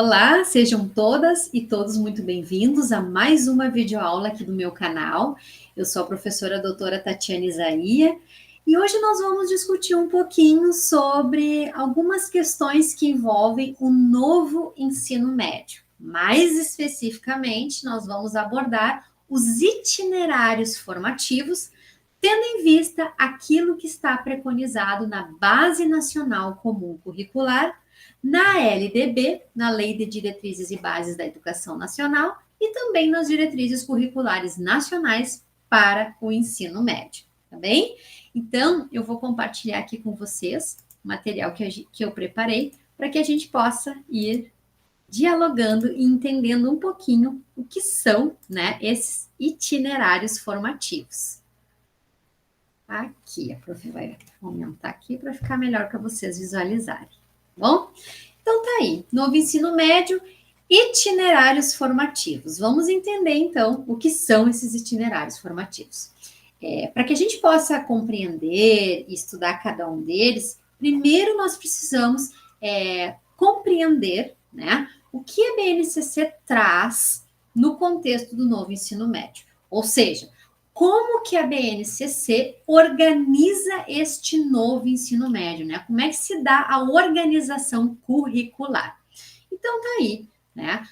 Olá, sejam todas e todos muito bem-vindos a mais uma videoaula aqui do meu canal. Eu sou a professora doutora Tatiana Isaia e hoje nós vamos discutir um pouquinho sobre algumas questões que envolvem o novo ensino médio. Mais especificamente, nós vamos abordar os itinerários formativos, tendo em vista aquilo que está preconizado na Base Nacional Comum Curricular, na LDB, na Lei de Diretrizes e Bases da Educação Nacional, e também nas diretrizes curriculares nacionais para o ensino médio, tá bem? Então, eu vou compartilhar aqui com vocês o material que eu preparei para que a gente possa ir dialogando e entendendo um pouquinho o que são, né, esses itinerários formativos. Aqui, a prof vai aumentar aqui para ficar melhor para vocês visualizarem. Bom, então tá aí, novo ensino médio, itinerários formativos. Vamos entender então o que são esses itinerários formativos. Para que a gente possa compreender e estudar cada um deles, primeiro nós precisamos compreender, né, o que a BNCC traz no contexto do novo ensino médio. Ou seja, como que a BNCC organiza este novo ensino médio, né? Como é que se dá a organização curricular? Então, tá aí, né?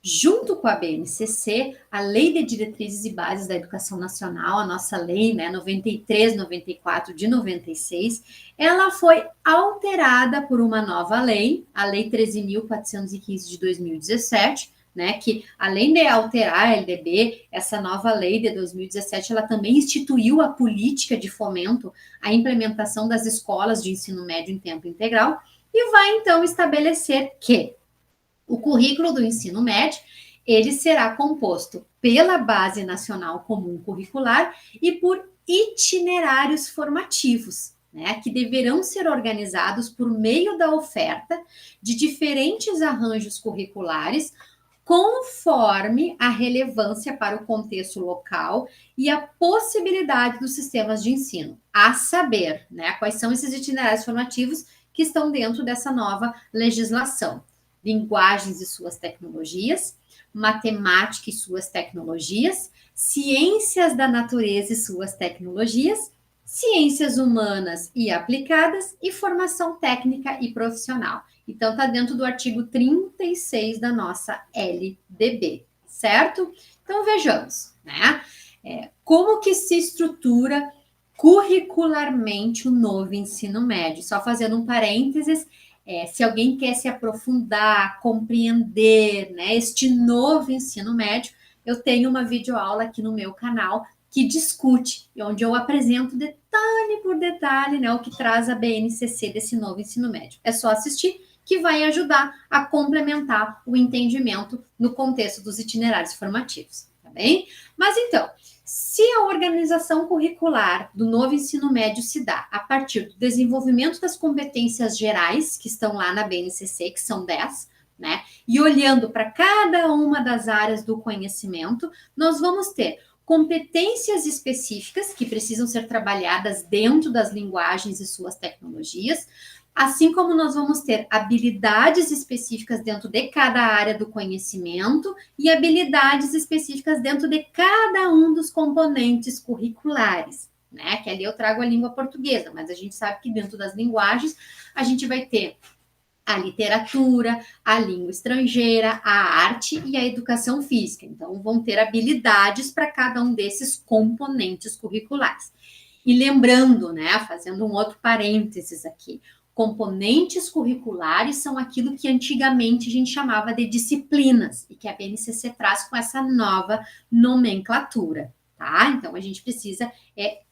Junto com a BNCC, a Lei de Diretrizes e Bases da Educação Nacional, a nossa lei, né, 93, 94 de 96, ela foi alterada por uma nova lei, a Lei 13.415 de 2017, né, que além de alterar a LDB, essa nova lei de 2017, ela também instituiu a política de fomento à implementação das escolas de ensino médio em tempo integral e vai então estabelecer que o currículo do ensino médio, ele será composto pela Base Nacional Comum Curricular e por itinerários formativos, né, que deverão ser organizados por meio da oferta de diferentes arranjos curriculares, conforme a relevância para o contexto local e a possibilidade dos sistemas de ensino, a saber, né, quais são esses itinerários formativos que estão dentro dessa nova legislação. Linguagens e suas tecnologias, matemática e suas tecnologias, ciências da natureza e suas tecnologias, ciências humanas e aplicadas e formação técnica e profissional. Então, está dentro do artigo 36 da nossa LDB, certo? Então, vejamos, né? Como que se estrutura curricularmente o novo ensino médio? Só fazendo um parênteses, se alguém quer se aprofundar, compreender, né, este novo ensino médio, eu tenho uma videoaula aqui no meu canal que discute, onde eu apresento detalhe por detalhe, né, o que traz a BNCC desse novo ensino médio. É só assistir, que vai ajudar a complementar o entendimento no contexto dos itinerários formativos, tá bem? Mas então, se a organização curricular do novo ensino médio se dá a partir do desenvolvimento das competências gerais, que estão lá na BNCC, que são 10, né? E olhando para cada uma das áreas do conhecimento, nós vamos ter competências específicas que precisam ser trabalhadas dentro das linguagens e suas tecnologias, assim como nós vamos ter habilidades específicas dentro de cada área do conhecimento e habilidades específicas dentro de cada um dos componentes curriculares, né? Que ali eu trago a língua portuguesa, mas a gente sabe que dentro das linguagens a gente vai ter a literatura, a língua estrangeira, a arte e a educação física. Então, vão ter habilidades para cada um desses componentes curriculares. E lembrando, né, fazendo um outro parênteses aqui, componentes curriculares são aquilo que antigamente a gente chamava de disciplinas e que a BNCC traz com essa nova nomenclatura, tá? Então, a gente precisa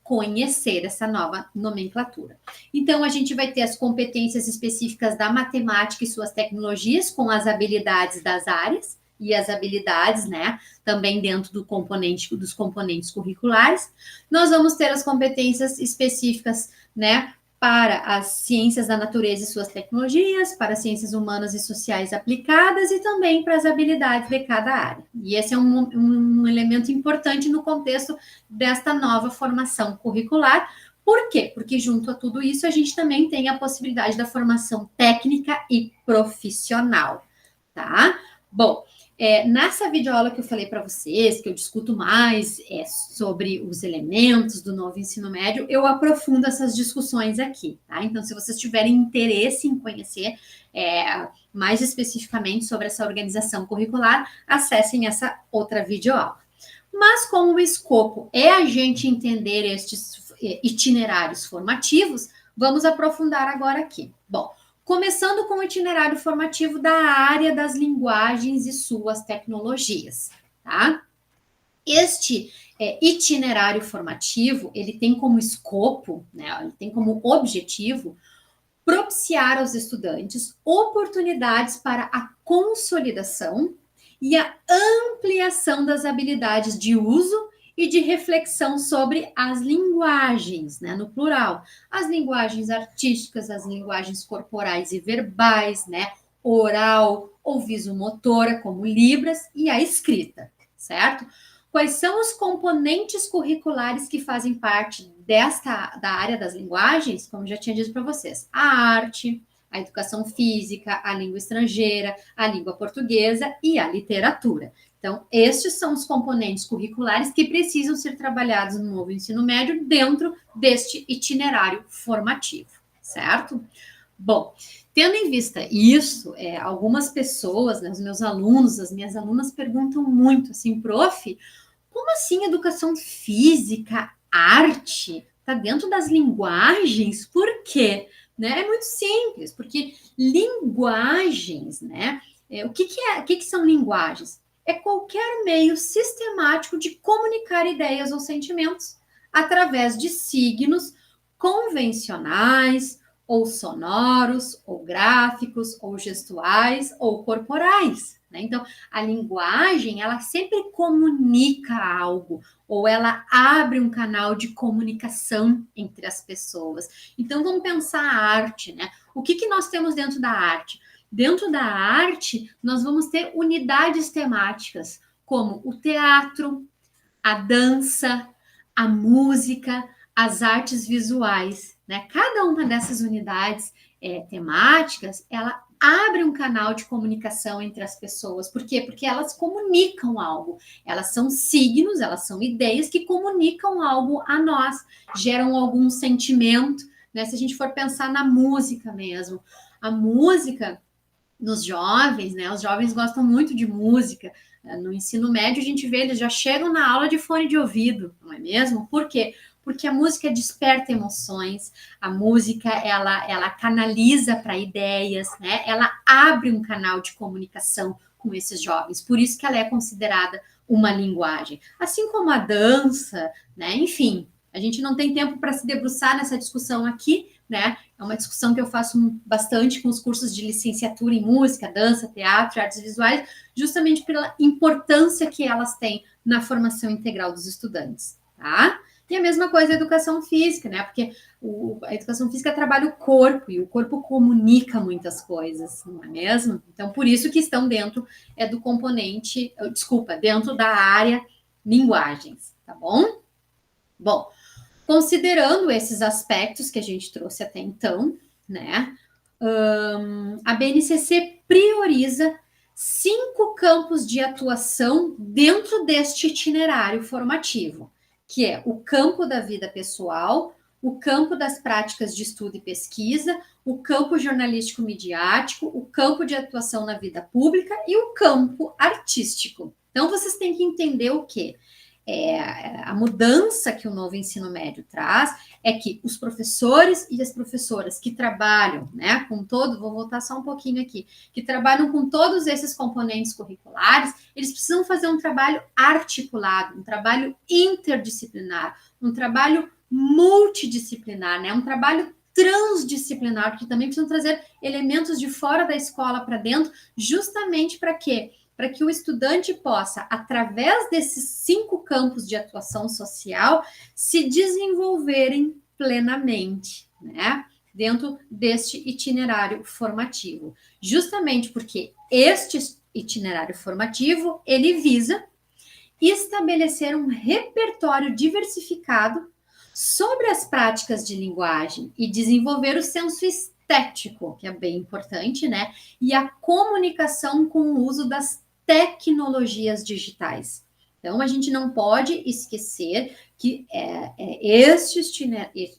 conhecer essa nova nomenclatura. Então, a gente vai ter as competências específicas da matemática e suas tecnologias com as habilidades das áreas e as habilidades, né, também dentro dos componentes curriculares. Nós vamos ter as competências específicas, né, para as ciências da natureza e suas tecnologias, para as ciências humanas e sociais aplicadas e também para as habilidades de cada área. E esse é um elemento importante no contexto desta nova formação curricular, Por quê? Porque junto a tudo isso, a gente também tem a possibilidade da formação técnica e profissional, tá? Bom, nessa videoaula que eu falei para vocês, que eu discuto mais sobre os elementos do novo ensino médio, eu aprofundo essas discussões aqui, tá? Então, se vocês tiverem interesse em conhecer mais especificamente sobre essa organização curricular, acessem essa outra videoaula. Mas como o escopo é a gente entender estes itinerários formativos, vamos aprofundar agora aqui. Bom, começando com o itinerário formativo da área das linguagens e suas tecnologias, tá? Este itinerário formativo, ele tem como escopo, né, ele tem como objetivo propiciar aos estudantes oportunidades para a consolidação e a ampliação das habilidades de uso e de reflexão sobre as linguagens, né, no plural, as linguagens artísticas, as linguagens corporais e verbais, né, oral ou visomotora, como Libras, e a escrita, certo? Quais são os componentes curriculares que fazem parte da área das linguagens? Como já tinha dito para vocês, a arte, a educação física, a língua estrangeira, a língua portuguesa e a literatura. Então, estes são os componentes curriculares que precisam ser trabalhados no novo ensino médio dentro deste itinerário formativo, certo? Bom, tendo em vista isso, algumas pessoas, né, os meus alunos, as minhas alunas perguntam muito assim, prof, como assim educação física, arte, está dentro das linguagens? Por quê? Né? É muito simples, porque linguagens, né? O que são linguagens? É qualquer meio sistemático de comunicar ideias ou sentimentos através de signos convencionais, ou sonoros, ou gráficos, ou gestuais, ou corporais. Né? Então, a linguagem, ela sempre comunica algo, ou ela abre um canal de comunicação entre as pessoas. Então, vamos pensar a arte, né? O que nós temos dentro da arte? Dentro da arte, nós vamos ter unidades temáticas, como o teatro, a dança, a música, as artes visuais, né? Cada uma dessas unidades temáticas, ela abre um canal de comunicação entre as pessoas. Por quê? Porque elas comunicam algo. Elas são signos, elas são ideias que comunicam algo a nós, geram algum sentimento, né? Se a gente for pensar na música mesmo, a música nos jovens, né? Os jovens gostam muito de música. No ensino médio, a gente vê, eles já chegam na aula de fone de ouvido, não é mesmo? Por quê? Porque a música desperta emoções, a música, ela canaliza para ideias, né? Ela abre um canal de comunicação com esses jovens, por isso que ela é considerada uma linguagem. Assim como a dança, né? Enfim, a gente não tem tempo para se debruçar nessa discussão aqui, né? É uma discussão que eu faço bastante com os cursos de licenciatura em música, dança, teatro, artes visuais, justamente pela importância que elas têm na formação integral dos estudantes, tá? E a mesma coisa a educação física, né? Porque a educação física trabalha o corpo e o corpo comunica muitas coisas, não é mesmo? Então, por isso que estão dentro do componente, dentro da área linguagens, tá bom? Bom, considerando esses aspectos que a gente trouxe até então, né? A BNCC prioriza 5 campos de atuação dentro deste itinerário formativo, que é o campo da vida pessoal, o campo das práticas de estudo e pesquisa, o campo jornalístico midiático, o campo de atuação na vida pública e o campo artístico. Então, vocês têm que entender o quê? A mudança que o novo ensino médio traz é que os professores e as professoras que trabalham, né, vou voltar só um pouquinho aqui, que trabalham com todos esses componentes curriculares, eles precisam fazer um trabalho articulado, um trabalho interdisciplinar, um trabalho multidisciplinar, né, um trabalho transdisciplinar, porque também precisam trazer elementos de fora da escola para dentro, justamente para quê? Para que o estudante possa, através desses 5 campos de atuação social, se desenvolverem plenamente, né? Dentro deste itinerário formativo. Justamente porque este itinerário formativo, ele visa estabelecer um repertório diversificado sobre as práticas de linguagem e desenvolver o senso estético, que é bem importante, né? E a comunicação com o uso das tecnologias digitais. Então, a gente não pode esquecer que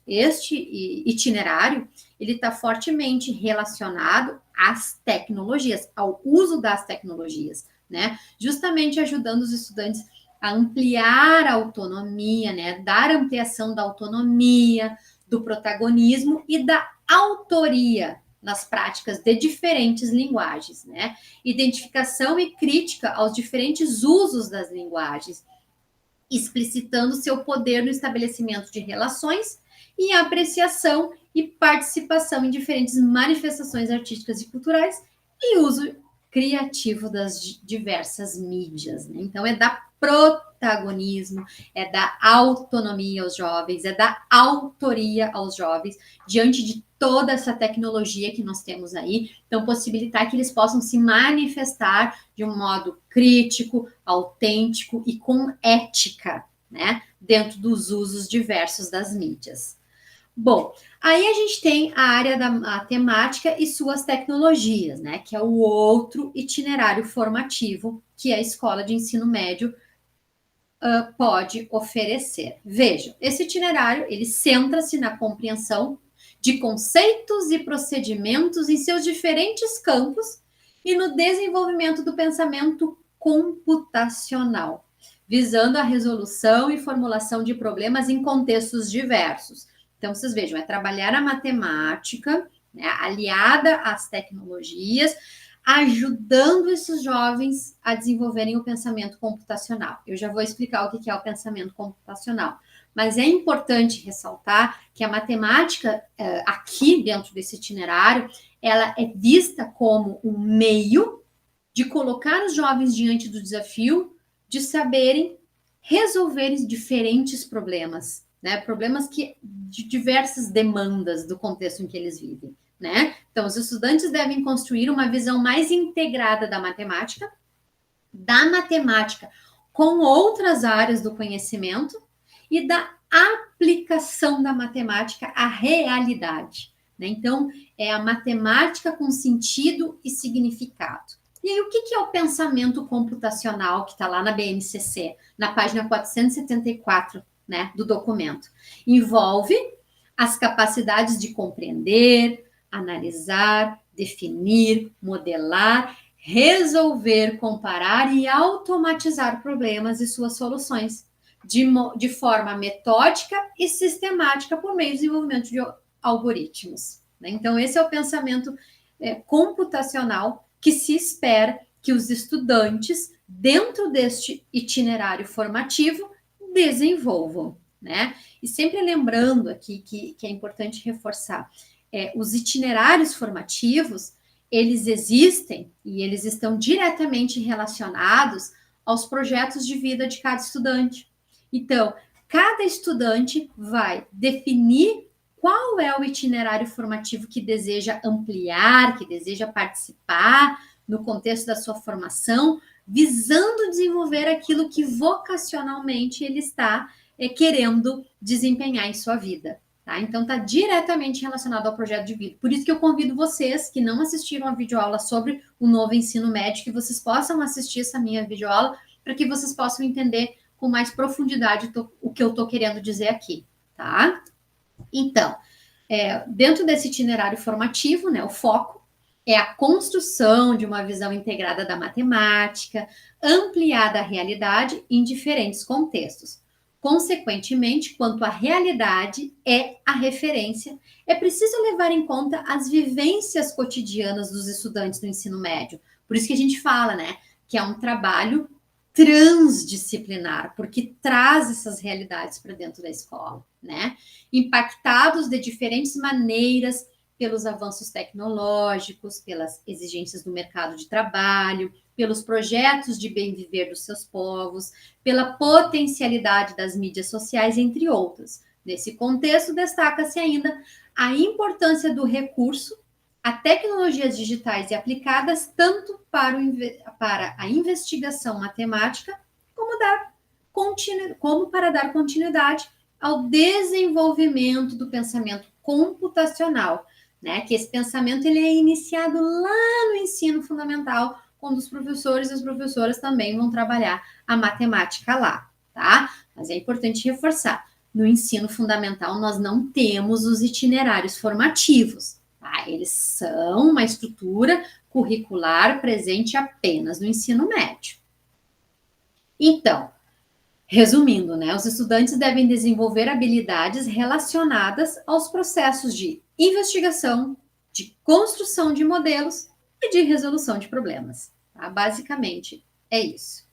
este itinerário ele está fortemente relacionado às tecnologias, ao uso das tecnologias, né? Justamente ajudando os estudantes a ampliar a autonomia, né? Dar ampliação da autonomia, do protagonismo e da autoria nas práticas de diferentes linguagens, né? Identificação e crítica aos diferentes usos das linguagens, explicitando seu poder no estabelecimento de relações e apreciação e participação em diferentes manifestações artísticas e culturais e uso criativo das diversas mídias. Né? Então, é dar protagonismo, é dar autonomia aos jovens, é dar autoria aos jovens diante de toda essa tecnologia que nós temos aí. Então, possibilitar que eles possam se manifestar de um modo crítico, autêntico e com ética, né? Dentro dos usos diversos das mídias. Bom, aí a gente tem a área da matemática e suas tecnologias, né? Que é o outro itinerário formativo que a escola de ensino médio pode oferecer. Vejam, esse itinerário ele centra-se na compreensão de conceitos e procedimentos em seus diferentes campos e no desenvolvimento do pensamento computacional, visando a resolução e formulação de problemas em contextos diversos. Então, vocês vejam, é trabalhar a matemática, né, aliada às tecnologias, ajudando esses jovens a desenvolverem o pensamento computacional. Eu já vou explicar o que é o pensamento computacional. Mas é importante ressaltar que a matemática, aqui dentro desse itinerário, ela é vista como um meio de colocar os jovens diante do desafio de saberem resolver diferentes problemas, né? Problemas de diversas demandas do contexto em que eles vivem, né? Então, os estudantes devem construir uma visão mais integrada da matemática com outras áreas do conhecimento e da aplicação da matemática à realidade. Né? Então, é a matemática com sentido e significado. E aí, o que é o pensamento computacional que está lá na BNCC, na página 474, né, do documento? Envolve as capacidades de compreender, analisar, definir, modelar, resolver, comparar e automatizar problemas e suas soluções de forma metódica e sistemática por meio do desenvolvimento de algoritmos. Né? Então, esse é o pensamento computacional que se espera que os estudantes, dentro deste itinerário formativo, desenvolvam. Né? E sempre lembrando aqui que é importante reforçar, os itinerários formativos, eles existem e eles estão diretamente relacionados aos projetos de vida de cada estudante. Então, cada estudante vai definir qual é o itinerário formativo que deseja ampliar, que deseja participar no contexto da sua formação, visando desenvolver aquilo que vocacionalmente ele está querendo desempenhar em sua vida. Tá? Então, está diretamente relacionado ao projeto de vida. Por isso que eu convido vocês que não assistiram a videoaula sobre o novo ensino médio, que vocês possam assistir essa minha videoaula, para que vocês possam entender com mais profundidade o que eu estou querendo dizer aqui, tá? Então, dentro desse itinerário formativo, né, o foco é a construção de uma visão integrada da matemática, ampliada à realidade em diferentes contextos. Consequentemente, quanto a realidade é a referência, é preciso levar em conta as vivências cotidianas dos estudantes do ensino médio. Por isso que a gente fala, né, que é um trabalho transdisciplinar, porque traz essas realidades para dentro da escola, né? Impactados de diferentes maneiras pelos avanços tecnológicos, pelas exigências do mercado de trabalho, pelos projetos de bem viver dos seus povos, pela potencialidade das mídias sociais, entre outras. Nesse contexto, destaca-se ainda a importância do recurso a tecnologias digitais e aplicadas tanto para a investigação matemática como para dar continuidade ao desenvolvimento do pensamento computacional, né? Que esse pensamento ele é iniciado lá no ensino fundamental, quando os professores e as professoras também vão trabalhar a matemática lá, tá? Mas é importante reforçar, no ensino fundamental nós não temos os itinerários formativos, tá? Eles são uma estrutura curricular presente apenas no ensino médio. Então, resumindo, né, os estudantes devem desenvolver habilidades relacionadas aos processos de investigação, de construção de modelos e de resolução de problemas. Tá? Basicamente, é isso.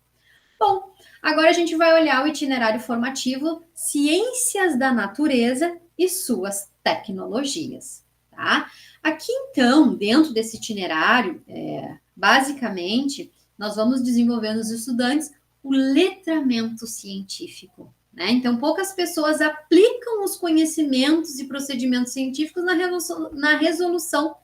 Bom, agora a gente vai olhar o itinerário formativo Ciências da Natureza e suas tecnologias. Tá? Aqui, então, dentro desse itinerário, basicamente, nós vamos desenvolvendo os estudantes o letramento científico. Né? Então, poucas pessoas aplicam os conhecimentos e procedimentos científicos na resolução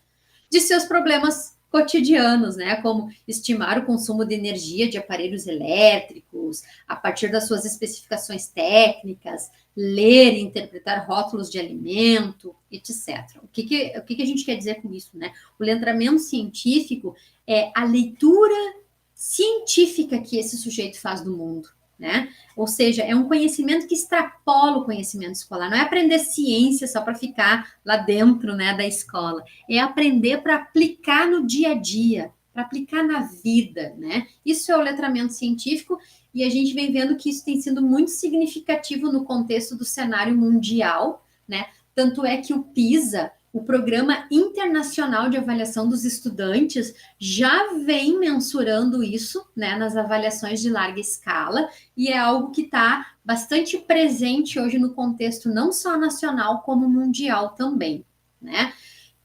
de seus problemas cotidianos, né? Como estimar o consumo de energia de aparelhos elétricos, a partir das suas especificações técnicas, ler e interpretar rótulos de alimento, etc. O que a gente quer dizer com isso, né? O letramento científico é a leitura científica que esse sujeito faz do mundo, né? Ou seja, é um conhecimento que extrapola o conhecimento escolar. Não é aprender ciência só para ficar lá dentro, né, da escola. É aprender para aplicar no dia a dia, para aplicar na vida, né? Isso é o letramento científico e a gente vem vendo que isso tem sido muito significativo no contexto do cenário mundial, né? Tanto é que o PISA, o Programa Internacional de Avaliação dos Estudantes, já vem mensurando isso, né, nas avaliações de larga escala, e é algo que está bastante presente hoje no contexto não só nacional, como mundial também, né?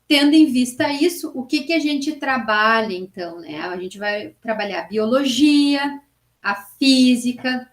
Tendo em vista isso, o que a gente trabalha, então, né? A gente vai trabalhar a biologia, a física,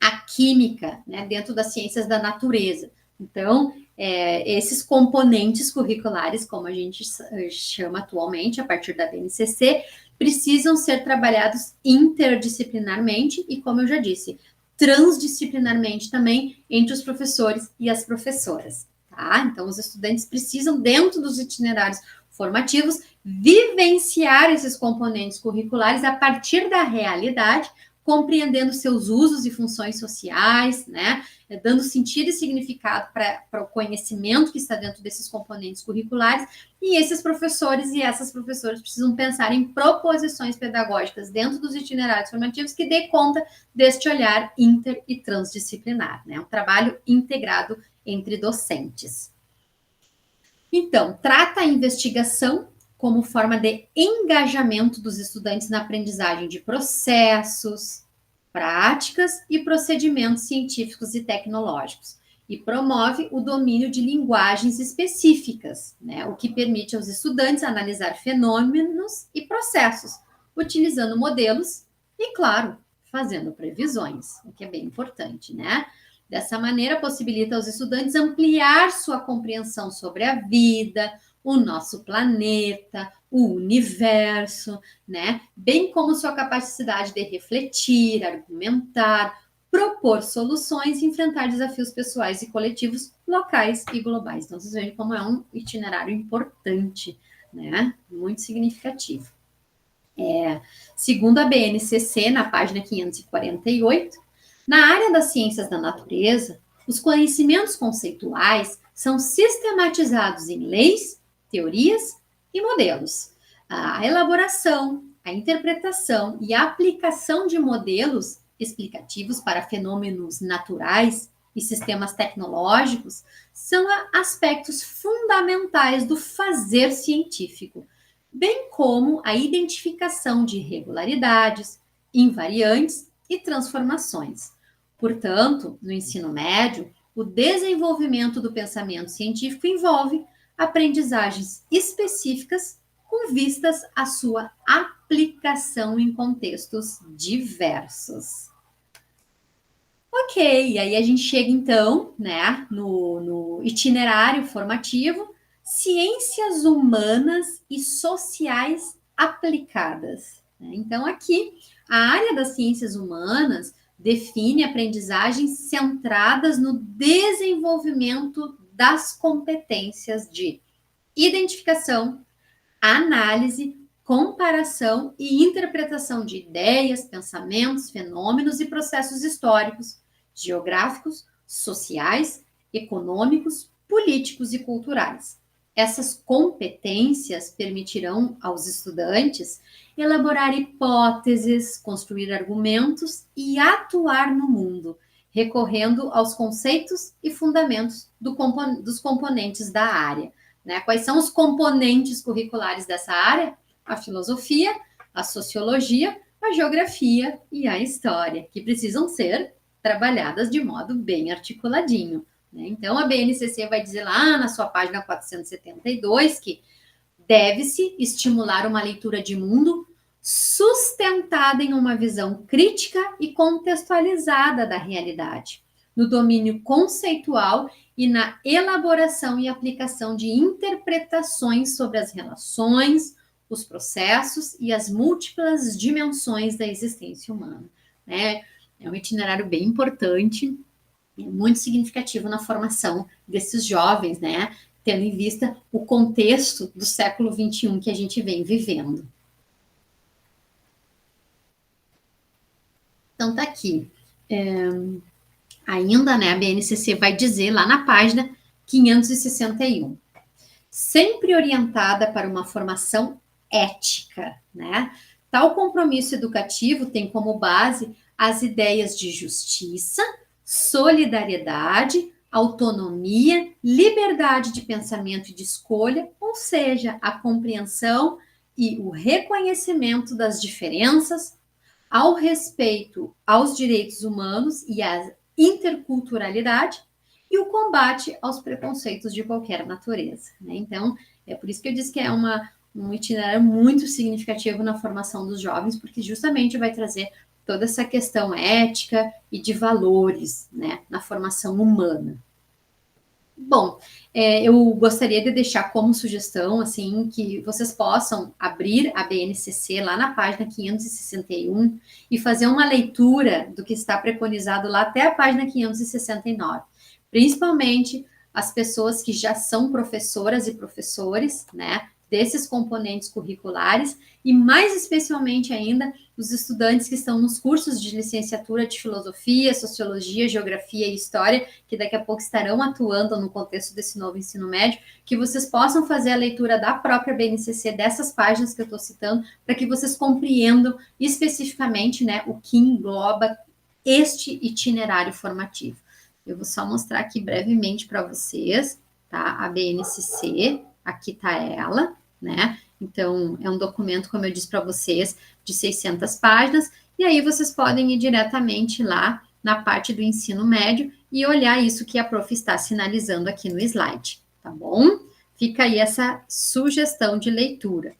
a química, né, dentro das ciências da natureza. Então, esses componentes curriculares, como a gente chama atualmente, a partir da BNCC, precisam ser trabalhados interdisciplinarmente e, como eu já disse, transdisciplinarmente também entre os professores e as professoras. Tá? Então, os estudantes precisam, dentro dos itinerários formativos, vivenciar esses componentes curriculares a partir da realidade, compreendendo seus usos e funções sociais, né? Dando sentido e significado para o conhecimento que está dentro desses componentes curriculares, e esses professores e essas professoras precisam pensar em proposições pedagógicas dentro dos itinerários formativos que dê conta deste olhar inter e transdisciplinar, né? Um trabalho integrado entre docentes. Então, trata a investigação como forma de engajamento dos estudantes na aprendizagem de processos, práticas e procedimentos científicos e tecnológicos, e promove o domínio de linguagens específicas, né, o que permite aos estudantes analisar fenômenos e processos, utilizando modelos e, claro, fazendo previsões, o que é bem importante, né? Dessa maneira, possibilita aos estudantes ampliar sua compreensão sobre a vida, o nosso planeta, o universo, né? Bem como sua capacidade de refletir, argumentar, propor soluções e enfrentar desafios pessoais e coletivos, locais e globais. Então, vocês veem como é um itinerário importante, né? Muito significativo. Segundo a BNCC, na página 548, na área das ciências da natureza, os conhecimentos conceituais são sistematizados em leis, teorias e modelos. A elaboração, a interpretação e a aplicação de modelos explicativos para fenômenos naturais e sistemas tecnológicos são aspectos fundamentais do fazer científico, bem como a identificação de regularidades, invariantes e transformações. Portanto, no ensino médio, o desenvolvimento do pensamento científico envolve aprendizagens específicas com vistas à sua aplicação em contextos diversos. Ok, e aí a gente chega então, né, no itinerário formativo, ciências humanas e sociais aplicadas. Então, aqui, a área das ciências humanas define aprendizagens centradas no desenvolvimento das competências de identificação, análise, comparação e interpretação de ideias, pensamentos, fenômenos e processos históricos, geográficos, sociais, econômicos, políticos e culturais. Essas competências permitirão aos estudantes elaborar hipóteses, construir argumentos e atuar no mundo, recorrendo aos conceitos e fundamentos dos componentes da área. Né? Quais são os componentes curriculares dessa área? A filosofia, a sociologia, a geografia e a história, que precisam ser trabalhadas de modo bem articuladinho. Né? Então, a BNCC vai dizer lá na sua página 472 que deve-se estimular uma leitura de mundo sustentada em uma visão crítica e contextualizada da realidade, no domínio conceitual e na elaboração e aplicação de interpretações sobre as relações, os processos e as múltiplas dimensões da existência humana. Né? É um itinerário bem importante, muito significativo na formação desses jovens, né? Tendo em vista o contexto do século XXI que a gente vem vivendo. Então, tá aqui. Ainda, né, a BNCC vai dizer lá na página 561, sempre orientada para uma formação ética, né? Tal compromisso educativo tem como base as ideias de justiça, solidariedade, autonomia, liberdade de pensamento e de escolha, ou seja, a compreensão e o reconhecimento das diferenças, ao respeito aos direitos humanos e à interculturalidade e o combate aos preconceitos de qualquer natureza. Né? Então, é por isso que eu disse que é um itinerário muito significativo na formação dos jovens, porque justamente vai trazer toda essa questão ética e de valores, né, na formação humana. Bom, eu gostaria de deixar como sugestão, assim, que vocês possam abrir a BNCC lá na página 561 e fazer uma leitura do que está preconizado lá até a página 569. Principalmente as pessoas que já são professoras e professores, né, desses componentes curriculares, e mais especialmente ainda os estudantes que estão nos cursos de licenciatura de filosofia, sociologia, geografia e história, que daqui a pouco estarão atuando no contexto desse novo ensino médio, que vocês possam fazer a leitura da própria BNCC, dessas páginas que eu estou citando, para que vocês compreendam especificamente, né, o que engloba este itinerário formativo. Eu vou só mostrar aqui brevemente para vocês, tá? A BNCC, aqui está ela, né? Então, é um documento, como eu disse para vocês, de 600 páginas, e aí vocês podem ir diretamente lá na parte do ensino médio e olhar isso que a prof está sinalizando aqui no slide, tá bom? Fica aí essa sugestão de leitura,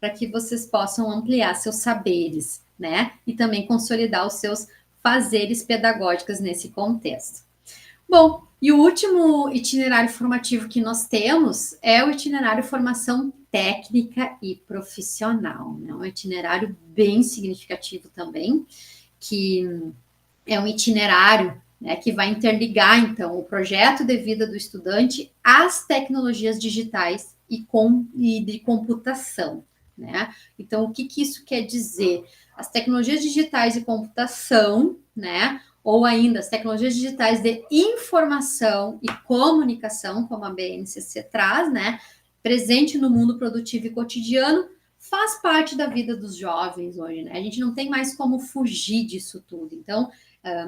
para que vocês possam ampliar seus saberes, né? E também consolidar os seus fazeres pedagógicos nesse contexto. Bom, e o último itinerário formativo que nós temos é o itinerário formação técnica e profissional, né? Um itinerário bem significativo também, que é um itinerário, né, que vai interligar, então, o projeto de vida do estudante às tecnologias digitais e de computação, né? Então, o que isso quer dizer? As tecnologias digitais e computação, né, ou ainda as tecnologias digitais de informação e comunicação, como a BNCC traz, né, presente no mundo produtivo e cotidiano, faz parte da vida dos jovens hoje, né? A gente não tem mais como fugir disso tudo. Então,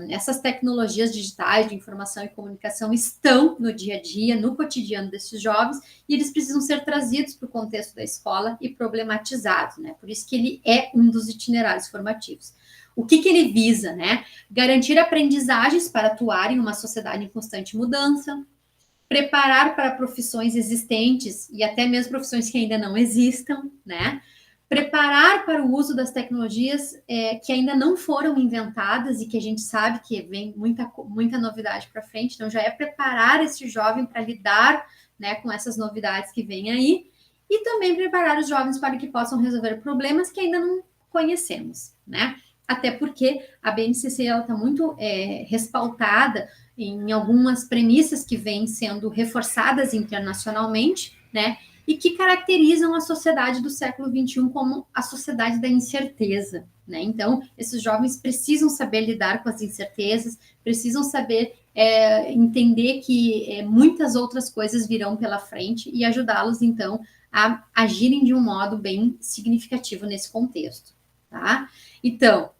essas tecnologias digitais de informação e comunicação estão no dia a dia, no cotidiano desses jovens, e eles precisam ser trazidos para o contexto da escola e problematizados, né? Por isso que ele é um dos itinerários formativos. O que ele visa, né? Garantir aprendizagens para atuar em uma sociedade em constante mudança, preparar para profissões existentes e até mesmo profissões que ainda não existam, né? Preparar para o uso das tecnologias que ainda não foram inventadas e que a gente sabe que vem muita novidade para frente, então já é preparar esse jovem para lidar, né, com essas novidades que vêm aí, e também preparar os jovens para que possam resolver problemas que ainda não conhecemos, né? até porque a BNCC está muito respaldada em algumas premissas que vêm sendo reforçadas internacionalmente, né, e que caracterizam a sociedade do século XXI como a sociedade da incerteza, né? Então, esses jovens precisam saber lidar com as incertezas, precisam saber entender que muitas outras coisas virão pela frente e ajudá-los, então, a agirem de um modo bem significativo nesse contexto, tá? Então,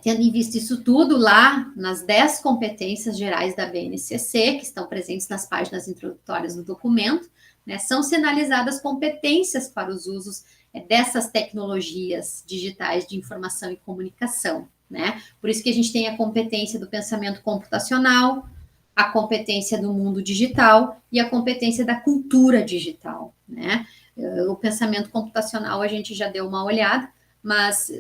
tendo em vista isso tudo, lá nas 10 competências gerais da BNCC, que estão presentes nas páginas introdutórias do documento, né, são sinalizadas competências para os usos dessas tecnologias digitais de informação e comunicação, né? Por isso que a gente tem a competência do pensamento computacional, a competência do mundo digital e a competência da cultura digital, né? O pensamento computacional a gente já deu uma olhada, mas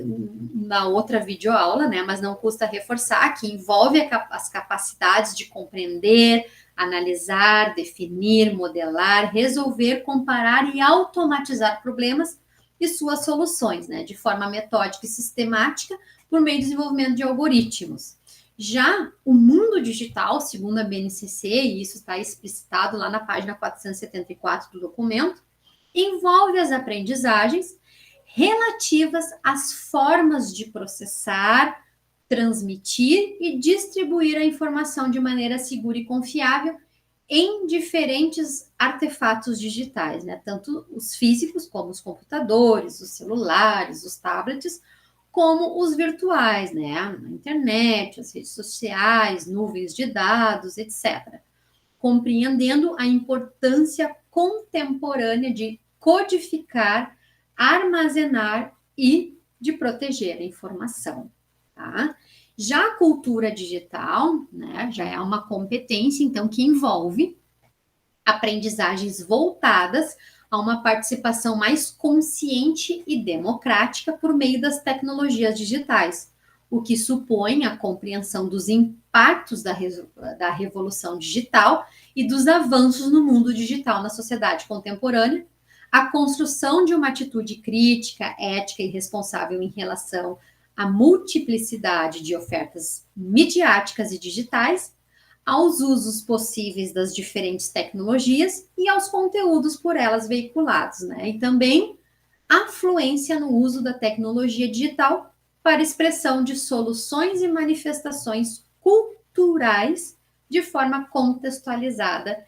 na outra videoaula, né? Mas não custa reforçar que envolve as capacidades de compreender, analisar, definir, modelar, resolver, comparar e automatizar problemas e suas soluções, né? De forma metódica e sistemática, por meio do desenvolvimento de algoritmos. Já o mundo digital, segundo a BNCC, e isso está explicitado lá na página 474 do documento, envolve as aprendizagens relativas às formas de processar, transmitir e distribuir a informação de maneira segura e confiável em diferentes artefatos digitais, né? Tanto os físicos, como os computadores, os celulares, os tablets, como os virtuais, né? A internet, as redes sociais, nuvens de dados, etc. Compreendendo a importância contemporânea de codificar, armazenar e de proteger a informação, tá? Já a cultura digital, né, já é uma competência, então, que envolve aprendizagens voltadas a uma participação mais consciente e democrática por meio das tecnologias digitais, o que supõe a compreensão dos impactos da revolução digital e dos avanços no mundo digital na sociedade contemporânea, a construção de uma atitude crítica, ética e responsável em relação à multiplicidade de ofertas midiáticas e digitais, aos usos possíveis das diferentes tecnologias e aos conteúdos por elas veiculados, né? E também a fluência no uso da tecnologia digital para expressão de soluções e manifestações culturais de forma contextualizada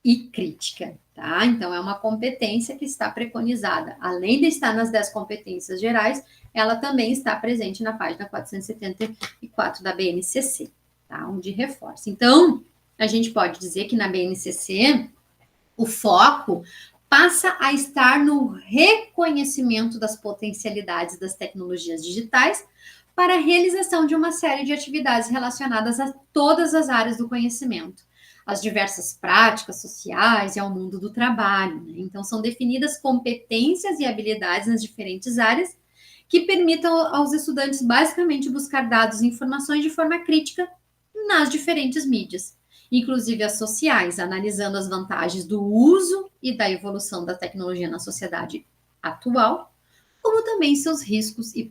e crítica, tá? Então, é uma competência que está preconizada. Além de estar nas 10 competências gerais, ela também está presente na página 474 da BNCC, tá? Onde reforça. Então, a gente pode dizer que na BNCC, o foco passa a estar no reconhecimento das potencialidades das tecnologias digitais para a realização de uma série de atividades relacionadas a todas as áreas do conhecimento, as diversas práticas sociais e ao mundo do trabalho, né? Então, são definidas competências e habilidades nas diferentes áreas que permitam aos estudantes basicamente buscar dados e informações de forma crítica nas diferentes mídias, inclusive as sociais, analisando as vantagens do uso e da evolução da tecnologia na sociedade atual, como também seus riscos e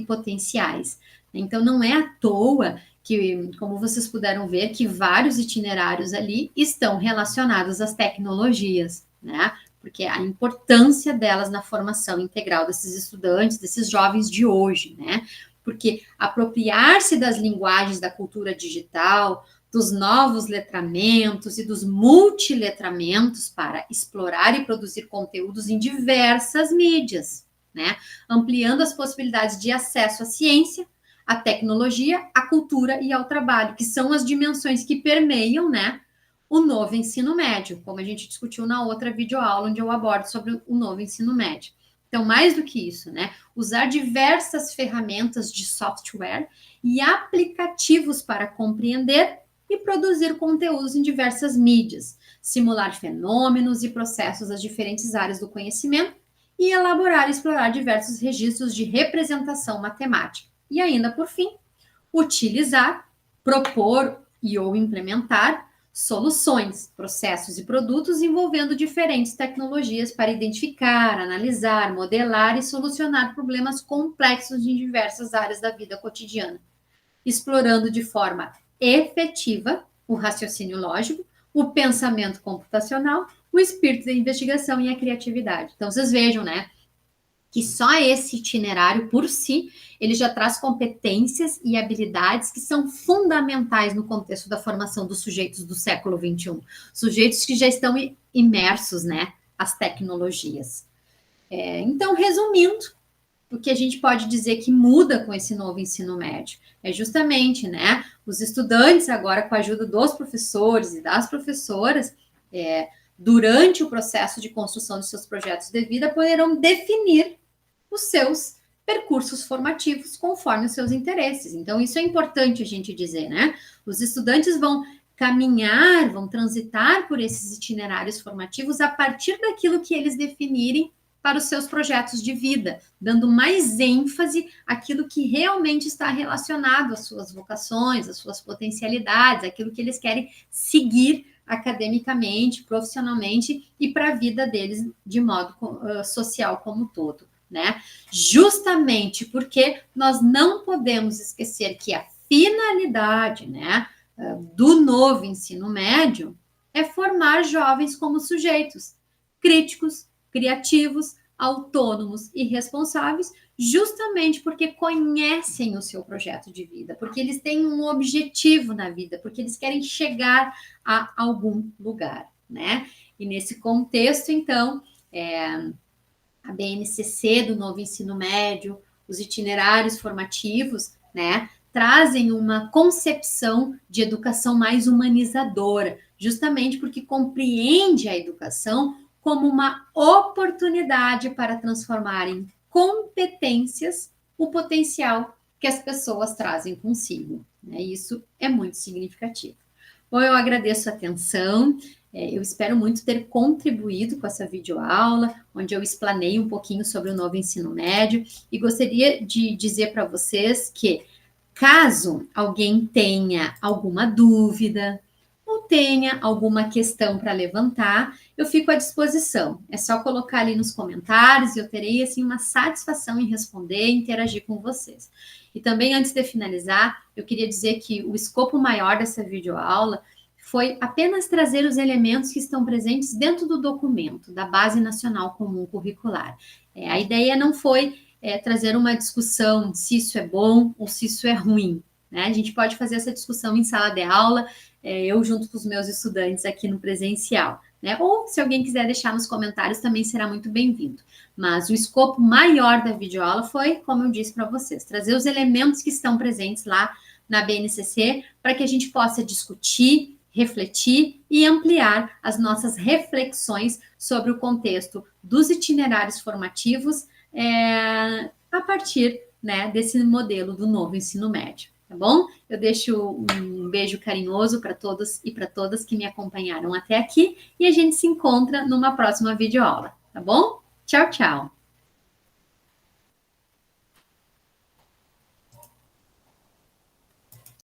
potenciais. Então, não é à toa que, como vocês puderam ver, que vários itinerários ali estão relacionados às tecnologias, né? Porque a importância delas na formação integral desses estudantes, desses jovens de hoje, né? Porque apropriar-se das linguagens da cultura digital, dos novos letramentos e dos multiletramentos para explorar e produzir conteúdos em diversas mídias, né? Ampliando as possibilidades de acesso à ciência, à tecnologia, à cultura e ao trabalho, que são as dimensões que permeiam, né, o novo ensino médio, como a gente discutiu na outra videoaula, onde eu abordo sobre o novo ensino médio. Então, mais do que isso, né, usar diversas ferramentas de software e aplicativos para compreender e produzir conteúdos em diversas mídias, simular fenômenos e processos das diferentes áreas do conhecimento e elaborar e explorar diversos registros de representação matemática. E ainda, por fim, utilizar, propor e ou implementar soluções, processos e produtos envolvendo diferentes tecnologias para identificar, analisar, modelar e solucionar problemas complexos em diversas áreas da vida cotidiana, explorando de forma efetiva o raciocínio lógico, o pensamento computacional, o espírito da investigação e a criatividade. Então, vocês vejam, né, que só esse itinerário por si, ele já traz competências e habilidades que são fundamentais no contexto da formação dos sujeitos do século XXI, sujeitos que já estão imersos, né, às tecnologias. Então, resumindo, o que a gente pode dizer que muda com esse novo ensino médio é justamente, né, os estudantes agora com a ajuda dos professores e das professoras, durante o processo de construção de seus projetos de vida, poderão definir os seus percursos formativos conforme os seus interesses. Então, isso é importante a gente dizer, né? Os estudantes vão caminhar, vão transitar por esses itinerários formativos a partir daquilo que eles definirem para os seus projetos de vida, dando mais ênfase àquilo que realmente está relacionado às suas vocações, às suas potencialidades, àquilo que eles querem seguir academicamente, profissionalmente e para a vida deles de modo social como um todo, né? Justamente porque nós não podemos esquecer que a finalidade, né, do novo ensino médio é formar jovens como sujeitos críticos, criativos, autônomos e responsáveis, justamente porque conhecem o seu projeto de vida, porque eles têm um objetivo na vida, porque eles querem chegar a algum lugar, né? E nesse contexto, então, a BNCC do novo ensino médio, os itinerários formativos, né, trazem uma concepção de educação mais humanizadora, justamente porque compreende a educação como uma oportunidade para transformar em competências o potencial que as pessoas trazem consigo, né? Isso é muito significativo. Bom, eu agradeço a atenção. Eu espero muito ter contribuído com essa videoaula, onde eu explanei um pouquinho sobre o novo ensino médio, e gostaria de dizer para vocês que, caso alguém tenha alguma dúvida ou tenha alguma questão para levantar, eu fico à disposição. É só colocar ali nos comentários e eu terei assim uma satisfação em responder e interagir com vocês. E também, antes de finalizar, eu queria dizer que o escopo maior dessa videoaula foi apenas trazer os elementos que estão presentes dentro do documento da Base Nacional Comum Curricular. A ideia não foi trazer uma discussão se isso é bom ou se isso é ruim, né? A gente pode fazer essa discussão em sala de aula, eu junto com os meus estudantes aqui no presencial, né? Ou se alguém quiser deixar nos comentários, também será muito bem-vindo. Mas o escopo maior da videoaula foi, como eu disse para vocês, trazer os elementos que estão presentes lá na BNCC para que a gente possa discutir, refletir e ampliar as nossas reflexões sobre o contexto dos itinerários formativos a partir, né, desse modelo do novo ensino médio, tá bom? Eu deixo um beijo carinhoso para todos e para todas que me acompanharam até aqui e a gente se encontra numa próxima videoaula, tá bom? Tchau, tchau!